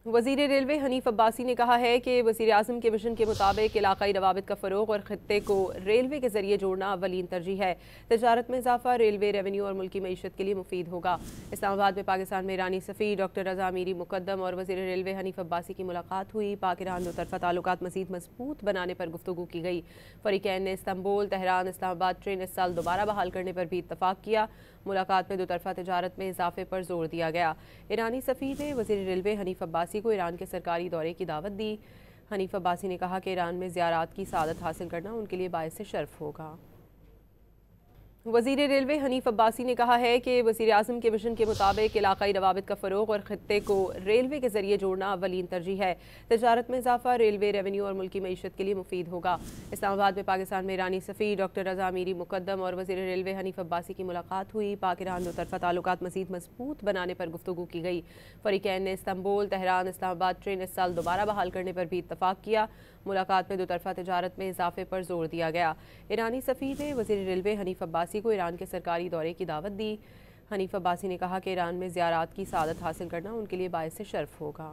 वज़ीर रेलवे हनीफ अब्बासी ने कहा है कि वज़ीर आज़म के विजन के मुताबिक इलाकाई रवाबित का फ़रोग़ और ख़ित्ते को रेलवे के ज़रिए जोड़ना अवलीन तरजीह है। तजारत में इजाफ़ा रेलवे रेवेन्यू और मुल्की मईशत के लिए मुफीद होगा। इस्लामाबाद में पाकिस्तान में ईरानी सफ़ीर डॉक्टर रज़ा मीरी मुक़द्दम और वज़ीर रेलवे हनीफ अब्बासी की मुलाकात हुई। पाक ईरान दोतरफ़ा ताल्लुकात मज़ीद मज़बूत बनाने पर गुफ्तगू की गई। फ़रीक़ैन ने इस्तांबुल, तेहरान, इस्लामाबाद ट्रेन इस साल दोबारा बहाल करने पर भी इत्तफ़ाक़ किया। मुलाकात में दोतरफ़ा तजारत में इजाफे पर जोर दिया गया। ईरानी सफ़ीर ने वज़ीर रेलवे हनीफ अब्बासी को ईरान के सरकारी दौरे की दावत दी। हनीफ अब्बासी ने कहा कि ईरान में ज़ियारात की सआदत हासिल करना उनके लिए बाइस शर्फ होगा। वज़ीर रेलवे हनीफ अब्बासी ने कहा है कि वज़ीर आज़म के विजन के मुताबिक इलाकाई रवाबित का फ़रोग़ और ख़ित्ते को रेलवे के ज़रिए जोड़ना अवलीन तरजीह है। तजारत में इजाफ़ा रेलवे रेवेन्यू और मुल्की मईशत के लिए मुफीद होगा। इस्लामाबाद में पाकिस्तान में ईरानी सफ़ीर डॉक्टर रज़ा मीरी मुक़द्दम और वज़ीर रेलवे हनीफ अब्बासी की मुलाकात हुई। पाक ईरान दोतरफ़ा ताल्लुकात मज़ीद मज़बूत बनाने पर गुफ्तगू की गई। फ़रीक़ैन ने इस्तांबुल, तेहरान, इस्लामाबाद ट्रेन इस साल दोबारा बहाल करने पर भी इत्तफ़ाक़ किया। मुलाकात में दोतरफ़ा तजारत में इजाफे पर जोर दिया गया। ईरानी सफ़ीर ने वज़ीर रेलवे हनीफ अब्बासी को ईरान के सरकारी दौरे की दावत दी। हनीफ अब्बासी ने कहा कि ईरान में ज़ियारात की सआदत हासिल करना उनके लिए बाइस शर्फ होगा।